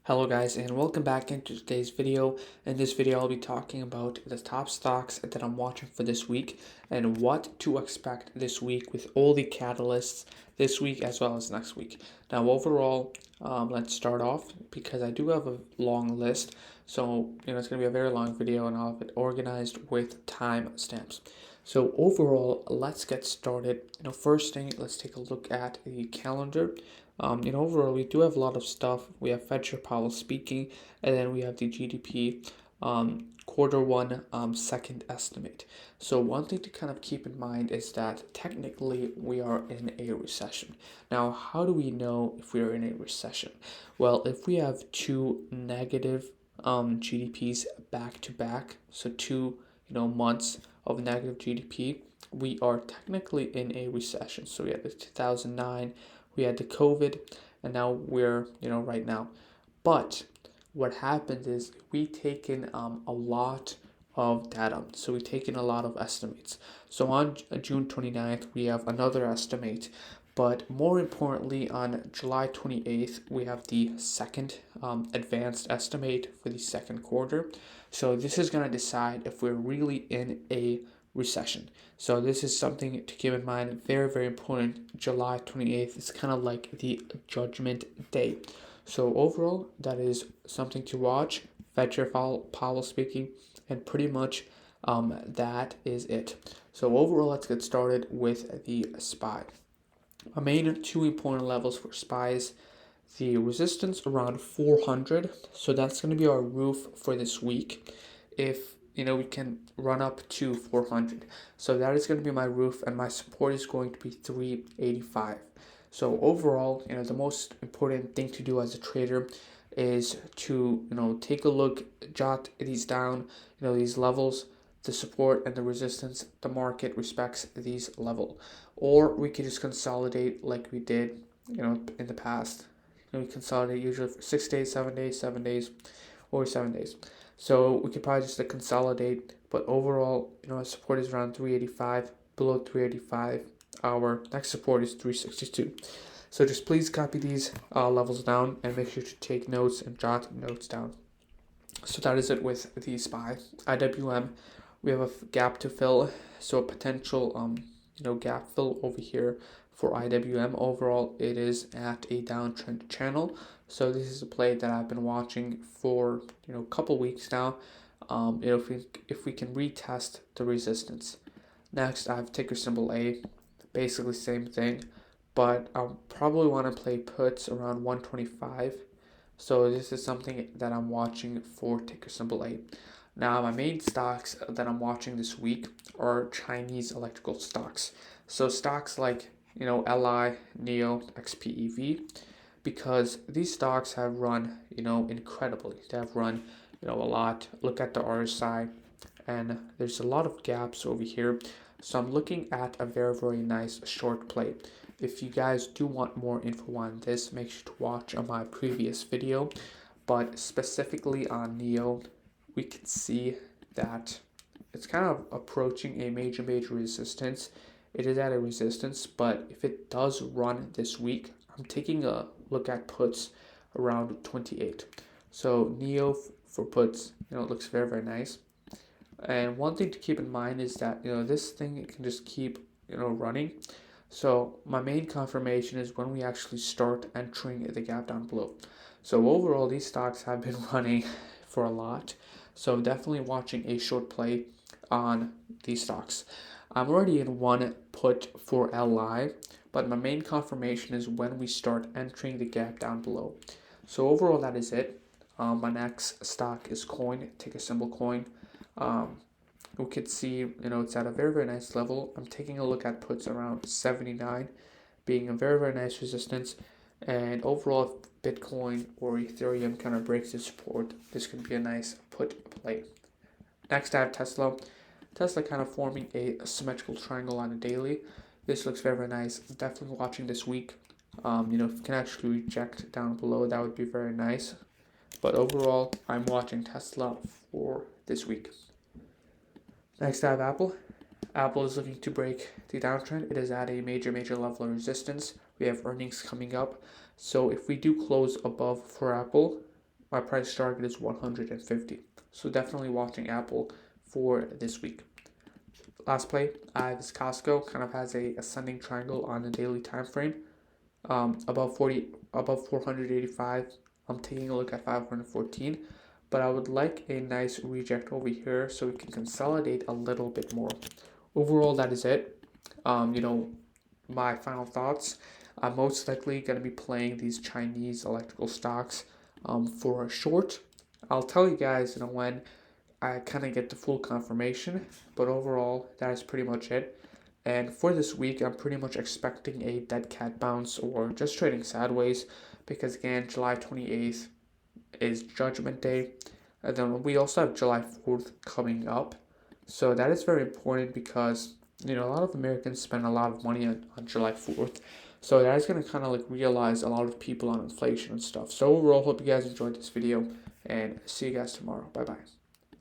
Hello guys, and welcome back into today's video. In this video I'll be talking about the top stocks that I'm watching for this week and what to expect this week with all the catalysts this week as well as next week. Now overall, let's start off because I do have a long list, so it's going to be a very long video and I'll have it organized with time stamps. So overall, let's get started. First thing, let's take a look at the calendar. Overall, we do have a lot of stuff. We have Fed Chair Powell speaking, and then we have the GDP quarter one second estimate. So one thing to kind of keep in mind is that technically we are in a recession. Now, how do we know if we are in a recession? Well, if we have two negative GDPs back to back, so two months of negative GDP, we are technically in a recession. So we had the 2009, we had the COVID, and now we're right now. But what happens is we take in a lot of data. So we take in a lot of estimates. So on June 29th, we have another estimate. But more importantly, on July 28th, we have the second advanced estimate for the second quarter. So this is going to decide if we're really in a recession. So this is something to keep in mind. Very, very important. July 28th is kind of like the judgment day. So overall, that is something to watch. Fed Chair Powell speaking, and pretty much that is it. So overall, let's get started with the SPY. My main two important levels for SPYs, the resistance around 400. So that's going to be our roof for this week. If we can run up to 400. So that is going to be my roof, and my support is going to be 385. So overall, the most important thing to do as a trader is to take a look, jot these down, these levels, the support and the resistance. The market respects these level, or we could just consolidate like we did in the past. We consolidate usually for 6 days, 7 days, 7 days, or 7 days. So we could probably just consolidate, but overall, our support is around 385. Below 385, our next support is 362. So just please copy these levels down and make sure to take notes and jot notes down. So that is it with the SPY. IWM, we have a gap to fill, so a potential gap fill over here for IWM. Overall, it is at a downtrend channel. So this is a play that I've been watching for a couple weeks now. If we can retest the resistance. Next, I have ticker symbol A, basically same thing, but I'll probably want to play puts around 125. So this is something that I'm watching for ticker symbol A. Now, my main stocks that I'm watching this week are Chinese electrical stocks. So stocks like LI, NEO, XPEV, because these stocks have run incredibly. They have run a lot. Look at the RSI, and there's a lot of gaps over here. So I'm looking at a very, very nice short play. If you guys do want more info on this, make sure to watch on my previous video. But specifically on NEO, we can see that it's kind of approaching a major resistance. It is at a resistance, but if it does run this week, I'm taking a look at puts around 28. So NEO for puts, it looks very, very nice. And one thing to keep in mind is that this thing can just keep running. So my main confirmation is when we actually start entering the gap down below. So overall, these stocks have been running for a lot. So definitely watching a short play on these stocks. I'm already in one put for LI, but my main confirmation is when we start entering the gap down below. So overall, that is it. My next stock is coin, ticker symbol coin. We could see, it's at a very, very nice level. I'm taking a look at puts around 79, being a very, very nice resistance. And overall, if Bitcoin or Ethereum kind of breaks the support, this could be a nice put play. Next, I have Tesla. Tesla kind of forming a symmetrical triangle on a daily. This looks very, very nice. Definitely watching this week. If you can actually reject down below, that would be very nice. But overall, I'm watching Tesla for this week. Next, I have Apple. Apple is looking to break the downtrend. It is at a major level of resistance. We have earnings coming up. So if we do close above for Apple, My price target is 150. So definitely watching Apple for this week. Last play, I have this Costco, kind of has a ascending triangle on the daily time frame. Above 485. I'm taking a look at 514, but I would like a nice reject over here so we can consolidate a little bit more. Overall, that is it. My final thoughts. I'm most likely going to be playing these Chinese electrical stocks for a short. I'll tell you guys, when I kind of get the full confirmation, but overall, that is pretty much it. And for this week, I'm pretty much expecting a dead cat bounce or just trading sideways because, again, July 28th is Judgment Day. And then we also have July 4th coming up. So that is very important because, a lot of Americans spend a lot of money on July 4th. So that is going to kind of realize a lot of people on inflation and stuff. So overall, hope you guys enjoyed this video and see you guys tomorrow. Bye bye.